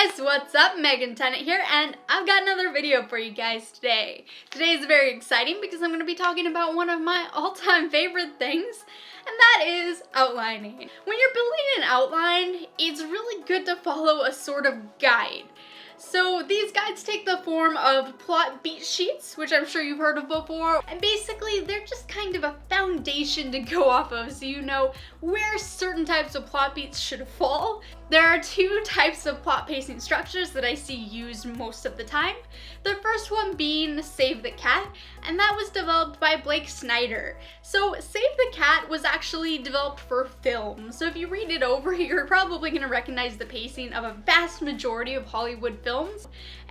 guys, what's up? Megan Tennant here, and I've got another video for you guys today. Today is very exciting because I'm going to be talking about one of my all-time favorite things, and that is outlining. When you're building an outline, it's really good to follow a sort of guide. So these guides take the form of plot beat sheets, which I'm sure you've heard of before, and basically they're just kind of a foundation to go off of so you know where certain types of plot beats should fall. There are two types of plot pacing structures that I see used most of the time. The first one being Save the Cat, and that was developed by Blake Snyder. So Save the Cat was actually developed for film, so if you read it over, you're probably going to recognize the pacing of a vast majority of Hollywood films.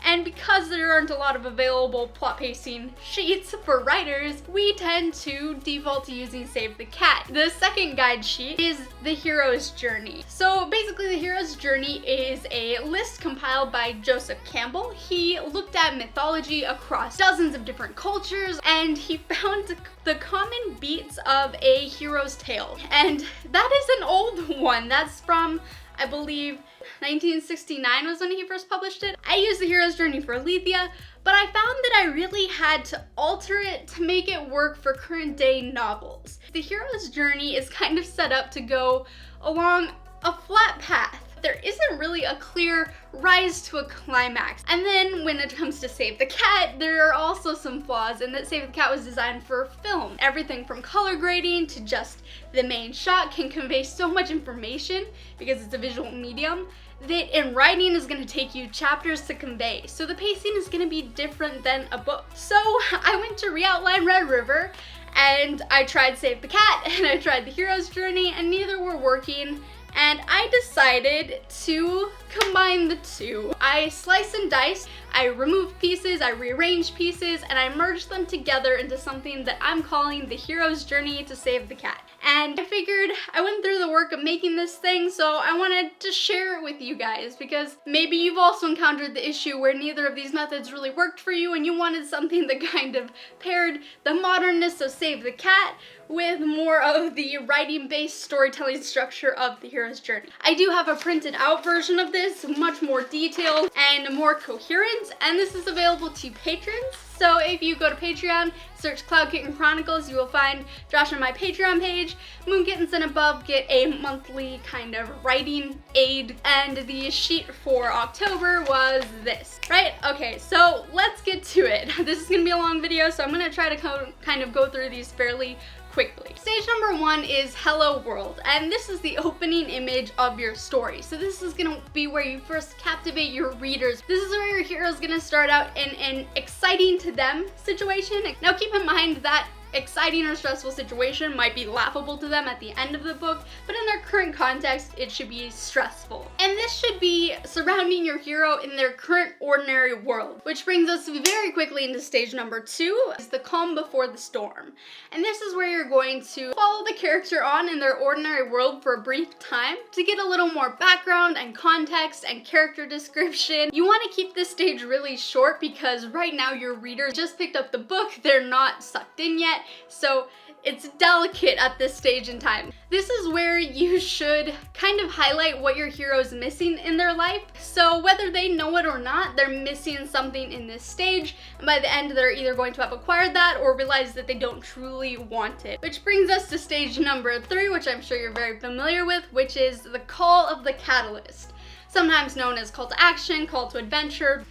And because there aren't a lot of available plot pacing sheets for writers, we tend to default to using Save the Cat. The second guide sheet is the hero's journey. So basically the hero's journey is a list compiled by Joseph Campbell. He looked at mythology across dozens of different cultures and he found the common beats of a hero's tale. And that is an old one. That's from, I believe, 1969 was when he first published it. I used the hero's journey for Aletheia, but I found that I really had to alter it to make it work for current day novels. The hero's journey is kind of set up to go along a flat path. There isn't really a clear rise to a climax. And then when it comes to Save the Cat, there are also some flaws in that Save the Cat was designed for film. Everything from color grading to just the main shot can convey so much information because it's a visual medium that in writing is going to take you chapters to convey. So the pacing is going to be different than a book. So I went to re-outline Red River and I tried Save the Cat and I tried the hero's journey and neither were working. And I decided to combine the two. I sliced and diced, I removed pieces, I rearranged pieces, and I merged them together into something that I'm calling the hero's journey to save the cat. And I figured I went through the work of making this thing, so I wanted to share it with you guys because maybe you've also encountered the issue where neither of these methods really worked for you and you wanted something that kind of paired the modernness of Save the Cat with more of the writing-based storytelling structure of the hero's journey. I do have a printed out version of this, much more detailed and more coherent, and this is available to patrons. So if you go to Patreon, search Cloud Kitten Chronicles, you will find Josh on my Patreon page. Moon Kittens and above get a monthly kind of writing aid, and the sheet for October was this, right? Okay, so let's get to it. This is gonna be a long video, so I'm gonna try to kind of go through these fairly quickly. Stage number one is Hello World, and this is the opening image of your story. So this is gonna be where you first captivate your readers. This is where your hero is gonna start out in an exciting to them situation. Now keep in mind that exciting or stressful situation might be laughable to them at the end of the book, but in their current context, it should be stressful. And this should be surrounding your hero in their current ordinary world, which brings us very quickly into stage number two, is the calm before the storm. And this is where you're going to follow the character on in their ordinary world for a brief time to get a little more background and context and character description. You want to keep this stage really short because right now your readers just picked up the book, they're not sucked in yet. So it's delicate at this stage in time. This is where you should kind of highlight what your hero is missing in their life. So whether they know it or not, they're missing something in this stage. And by the end, they're either going to have acquired that or realize that they don't truly want it. Which brings us to stage number three, which I'm sure you're very familiar with, which is the call of the catalyst. Sometimes known as call to action, call to adventure.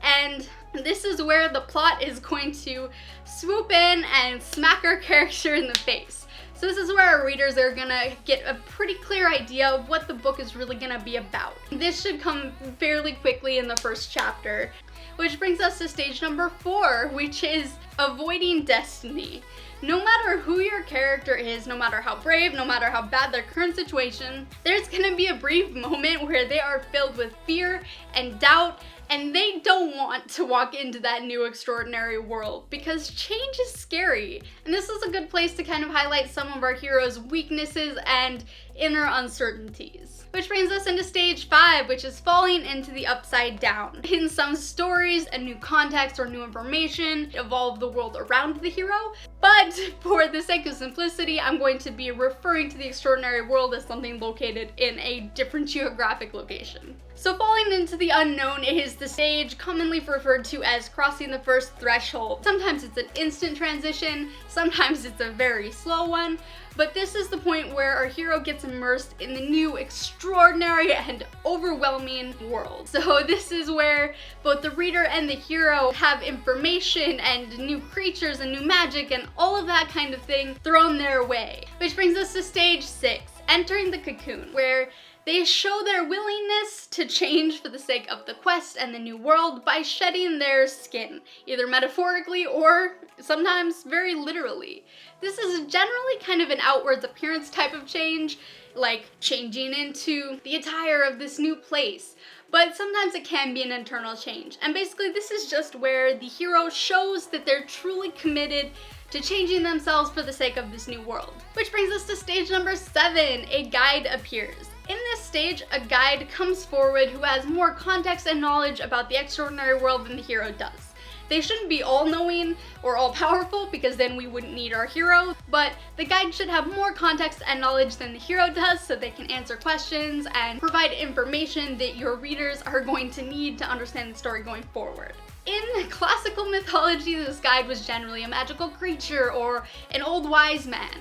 And this is where the plot is going to swoop in and smack our character in the face. So this is where our readers are gonna get a pretty clear idea of what the book is really gonna be about. This should come fairly quickly in the first chapter, which brings us to stage number four, which is avoiding destiny. No matter who your character is, no matter how brave, no matter how bad their current situation, there's gonna be a brief moment where they are filled with fear and doubt and they don't want to walk into that new extraordinary world because change is scary. And this is a good place to kind of highlight some of our heroes' weaknesses and inner uncertainties. Which brings us into stage 5, which is falling into the upside down. In some stories, a new context or new information evolve the world around the hero, But for the sake of simplicity, I'm going to be referring to the extraordinary world as something located in a different geographic location. So falling into the unknown is the stage commonly referred to as crossing the first threshold. Sometimes it's an instant transition, sometimes it's a very slow one, but this is the point where our hero gets immersed in the new, extraordinary, and overwhelming world. So this is where both the reader and the hero have information and new creatures and new magic and all of that kind of thing thrown their way. Which brings us to stage 6, entering the Cocoon, where they show their willingness to change for the sake of the quest and the new world by shedding their skin, either metaphorically or sometimes very literally. This is generally kind of an outwards appearance type of change, like changing into the attire of this new place. But sometimes it can be an internal change. And basically this is just where the hero shows that they're truly committed to changing themselves for the sake of this new world. Which brings us to stage number 7, a guide appears. In this stage, a guide comes forward who has more context and knowledge about the extraordinary world than the hero does. They shouldn't be all-knowing or all-powerful because then we wouldn't need our hero, but the guide should have more context and knowledge than the hero does so they can answer questions and provide information that your readers are going to need to understand the story going forward. In classical mythology, this guide was generally a magical creature or an old wise man.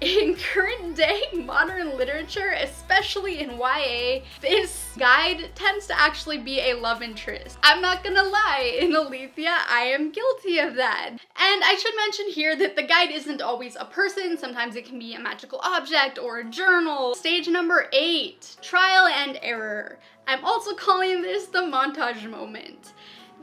In current day modern literature, especially in YA, this guide tends to actually be a love interest. I'm not gonna lie, in Aletheia, I am guilty of that. And I should mention here that the guide isn't always a person, sometimes it can be a magical object or a journal. Stage number 8, trial and error. I'm also calling this the montage moment.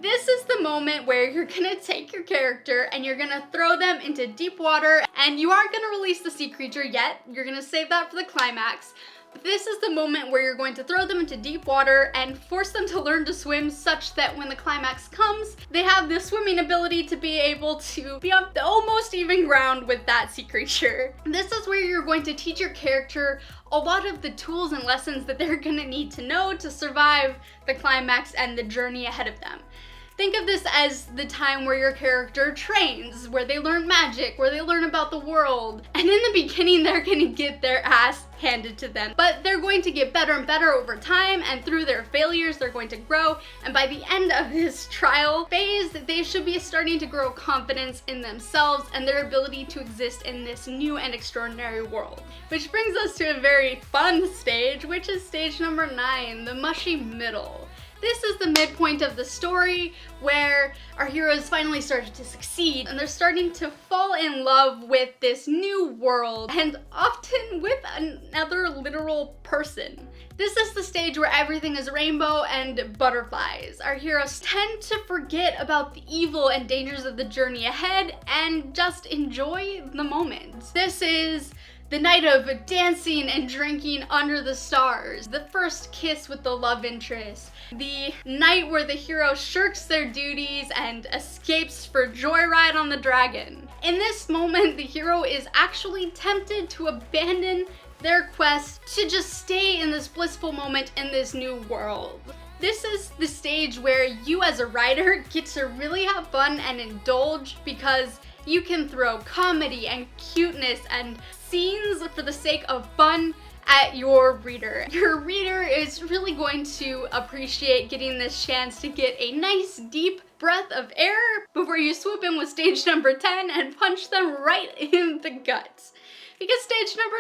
This is the moment where you're gonna take your character and you're gonna throw them into deep water, and you aren't gonna release the sea creature yet. You're gonna save that for the climax. But this is the moment where you're going to throw them into deep water and force them to learn to swim such that when the climax comes, they have the swimming ability to be able to be on the almost even ground with that sea creature. This is where you're going to teach your character a lot of the tools and lessons that they're gonna need to know to survive the climax and the journey ahead of them. Think of this as the time where your character trains, where they learn magic, where they learn about the world. And in the beginning, they're gonna get their ass handed to them. But they're going to get better and better over time, and through their failures, they're going to grow. And by the end of this trial phase, they should be starting to grow confidence in themselves and their ability to exist in this new and extraordinary world. Which brings us to a very fun stage, which is stage number 9, the Mushy Middle. This is the midpoint of the story where our heroes finally started to succeed and they're starting to fall in love with this new world and often with another literal person. This is the stage where everything is rainbow and butterflies. Our heroes tend to forget about the evil and dangers of the journey ahead and just enjoy the moment. This is the night of dancing and drinking under the stars, the first kiss with the love interest, the night where the hero shirks their duties and escapes for a joyride on the dragon. In this moment, the hero is actually tempted to abandon their quest to just stay in this blissful moment in this new world. This is the stage where you as a writer get to really have fun and indulge because you can throw comedy and cuteness and scenes for the sake of fun at your reader. Your reader is really going to appreciate getting this chance to get a nice deep breath of air before you swoop in with stage number 10 and punch them right in the gut. Because stage number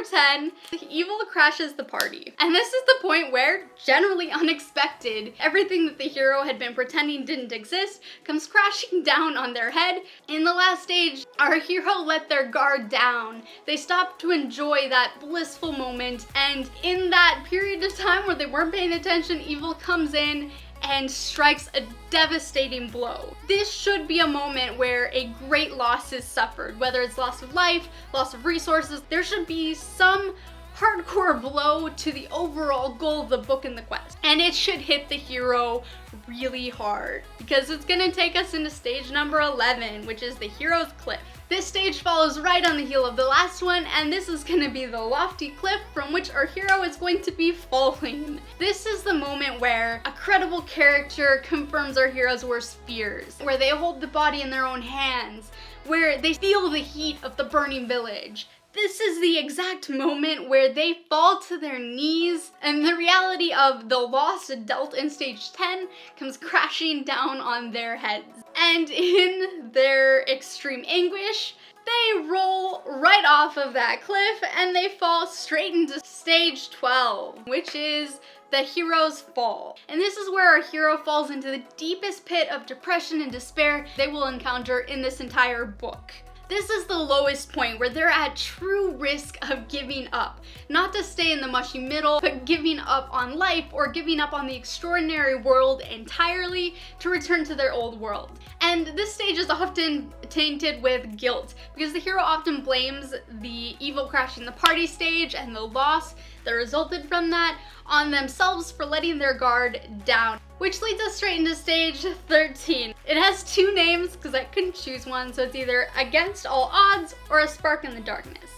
10, the evil crashes the party. And this is the point where, generally unexpected, everything that the hero had been pretending didn't exist comes crashing down on their head. In the last stage, our hero let their guard down. They stopped to enjoy that blissful moment, and in that period of time where they weren't paying attention, evil comes in and strikes a devastating blow. This should be a moment where a great loss is suffered, whether it's loss of life, loss of resources. There should be some hardcore blow to the overall goal of the book and the quest. And it should hit the hero really hard because it's gonna take us into stage number 11, which is the hero's cliff. This stage follows right on the heel of the last one, and this is going to be the lofty cliff from which our hero is going to be falling. This is the moment where a credible character confirms our hero's worst fears, where they hold the body in their own hands, where they feel the heat of the burning village. This is the exact moment where they fall to their knees and the reality of the loss dealt in stage 10 comes crashing down on their heads. And in their extreme anguish, they roll right off of that cliff and they fall straight into stage 12, which is the hero's fall. And this is where our hero falls into the deepest pit of depression and despair they will encounter in this entire book. This is the lowest point where they're at true risk of giving up. Not to stay in the mushy middle, but giving up on life or giving up on the extraordinary world entirely to return to their old world. And this stage is often tainted with guilt because the hero often blames the evil crashing the party stage and the loss that resulted from that on themselves for letting their guard down. Which leads us straight into stage 13. It has two names because I couldn't choose one, so it's either Against All Odds or A Spark in the Darkness.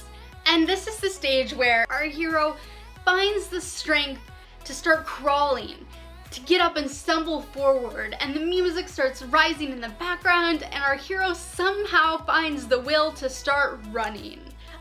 And this is the stage where our hero finds the strength to start crawling, to get up and stumble forward, and the music starts rising in the background, and our hero somehow finds the will to start running.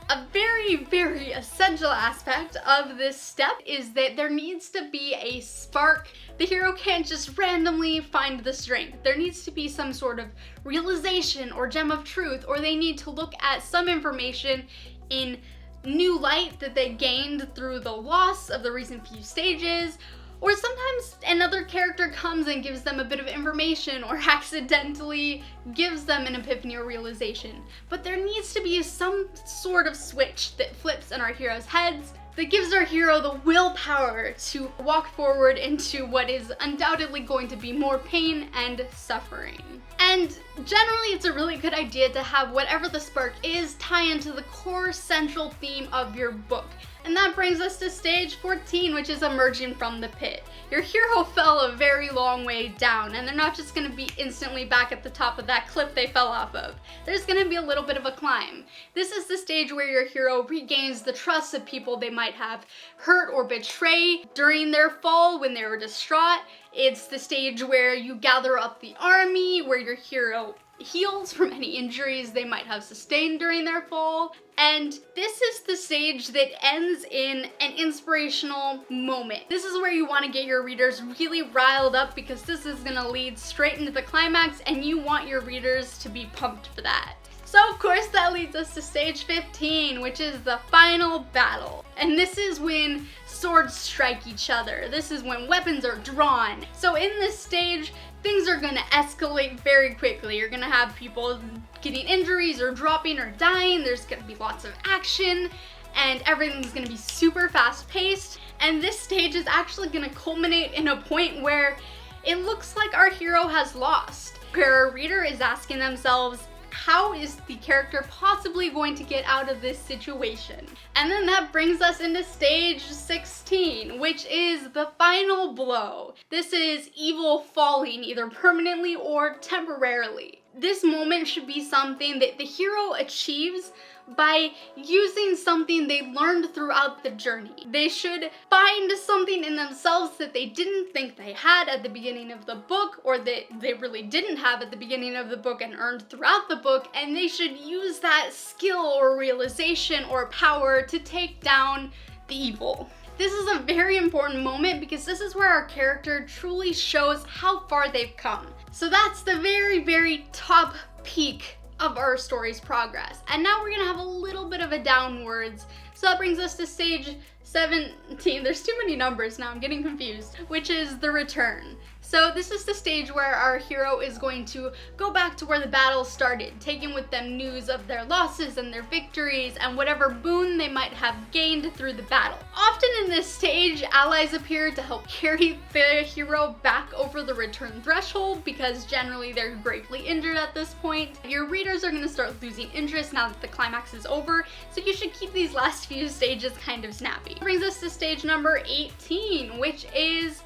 A very, very essential aspect of this step is that there needs to be a spark. The hero can't just randomly find the strength. There needs to be some sort of realization or gem of truth, or they need to look at some information in new light that they gained through the loss of the recent few stages, or sometimes another character comes and gives them a bit of information or accidentally gives them an epiphany or realization. But there needs to be some sort of switch that flips in our heroes' heads that gives our hero the willpower to walk forward into what is undoubtedly going to be more pain and suffering. And generally it's a really good idea to have whatever the spark is tie into the core central theme of your book. And that brings us to stage 14, which is emerging from the pit. Your hero fell a very long way down, and they're not just going to be instantly back at the top of that cliff they fell off of. There's going to be a little bit of a climb. This is the stage where your hero regains the trust of people they might have hurt or betrayed during their fall when they were distraught. It's the stage where you gather up the army, where your hero heals from any injuries they might have sustained during their fall. And this is the stage that ends in an inspirational moment. This is where you want to get your readers really riled up because this is going to lead straight into the climax and you want your readers to be pumped for that. So of course that leads us to stage 15, which is the final battle. And this is when swords strike each other. This is when weapons are drawn. So in this stage, things are going to escalate very quickly. You're going to have people getting injuries or dropping or dying. There's going to be lots of action and everything's going to be super fast paced. And this stage is actually going to culminate in a point where it looks like our hero has lost. Where our reader is asking themselves, how is the character possibly going to get out of this situation? And then that brings us into stage 16, which is the final blow. This is evil falling either permanently or temporarily. This moment should be something that the hero achieves by using something they learned throughout the journey. They should find something in themselves that they didn't think they had at the beginning of the book, or that they really didn't have at the beginning of the book and earned throughout the book, and they should use that skill or realization or power to take down the evil. This is a very important moment because this is where our character truly shows how far they've come. So that's the very, very top peak of our story's progress. And now we're gonna have a little bit of a downwards. So that brings us to stage 17. There's too many numbers now, I'm getting confused, which is the return. So this is the stage where our hero is going to go back to where the battle started, taking with them news of their losses and their victories and whatever boon they might have gained through the battle. Often in this stage, allies appear to help carry the hero back over the return threshold because generally they're gravely injured at this point. Your readers are going to start losing interest now that the climax is over, so you should keep these last few stages kind of snappy. That brings us to stage number 18, which is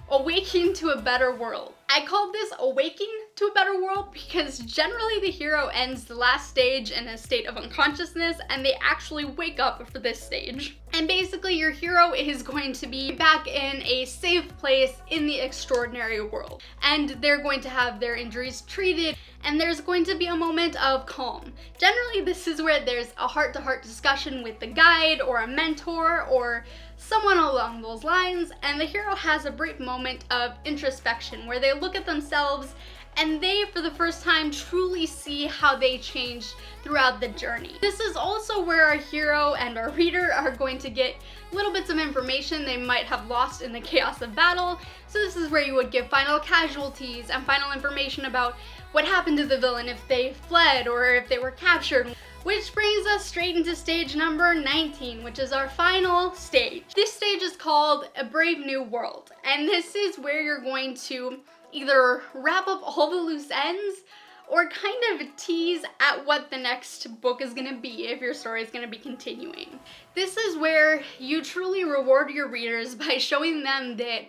Awaking to a Better World. I called this Awaking to a better world, because generally the hero ends the last stage in a state of unconsciousness and they actually wake up for this stage. And basically your hero is going to be back in a safe place in the extraordinary world. And they're going to have their injuries treated and there's going to be a moment of calm. Generally this is where there's a heart-to-heart discussion with the guide or a mentor or someone along those lines, and the hero has a brief moment of introspection where they look at themselves and they, for the first time, truly see how they changed throughout the journey. This is also where our hero and our reader are going to get little bits of information they might have lost in the chaos of battle. So this is where you would give final casualties and final information about what happened to the villain if they fled or if they were captured. Which brings us straight into stage number 19, which is our final stage. This stage is called A Brave New World, and this is where you're going to either wrap up all the loose ends or kind of tease at what the next book is going to be if your story is going to be continuing. This is where you truly reward your readers by showing them that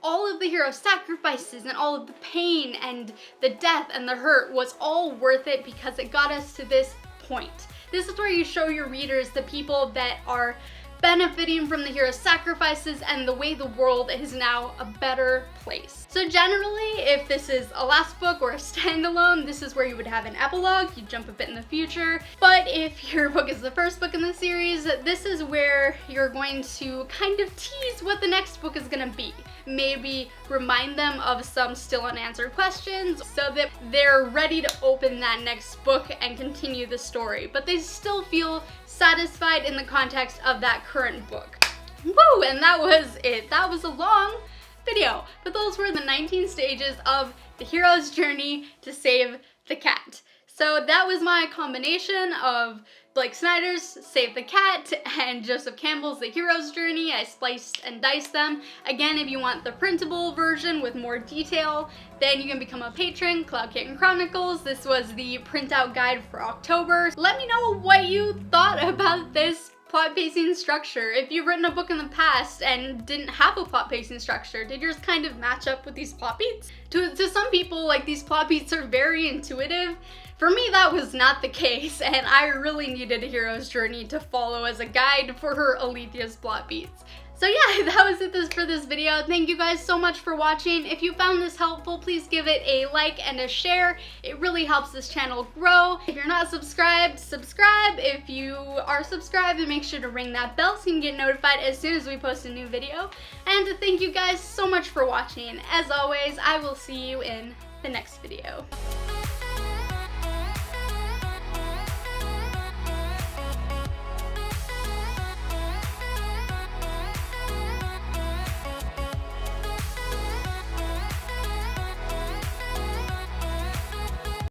all of the hero's sacrifices and all of the pain and the death and the hurt was all worth it because it got us to this point. This is where you show your readers the people that are benefiting from the hero's sacrifices and the way the world is now a better place. So generally, if this is a last book or a standalone, this is where you would have an epilogue, you jump a bit in the future. But if your book is the first book in the series, this is where you're going to kind of tease what the next book is gonna be. Maybe remind them of some still unanswered questions so that they're ready to open that next book and continue the story, but they still feel satisfied in the context of that current book. Woo! And that was it. That was a long video, but those were the 19 stages of the hero's journey to save the cat. So that was my combination of Blake Snyder's Save the Cat and Joseph Campbell's The Hero's Journey. I spliced and diced them. Again, if you want the printable version with more detail, then you can become a patron, Cloud Kitten Chronicles. This was the printout guide for October. Let me know what you thought about this plot pacing structure. If you've written a book in the past and didn't have a plot pacing structure, did yours kind of match up with these plot beats? To some people, like, these plot beats are very intuitive. For me, that was not the case, and I really needed a hero's journey to follow as a guide for her Aletheia's plot beats. So yeah, that was it for this video. Thank you guys so much for watching. If you found this helpful, please give it a like and a share. It really helps this channel grow. If you're not subscribed, subscribe. If you are subscribed, then make sure to ring that bell so you can get notified as soon as we post a new video. And thank you guys so much for watching. As always, I will see you in the next video.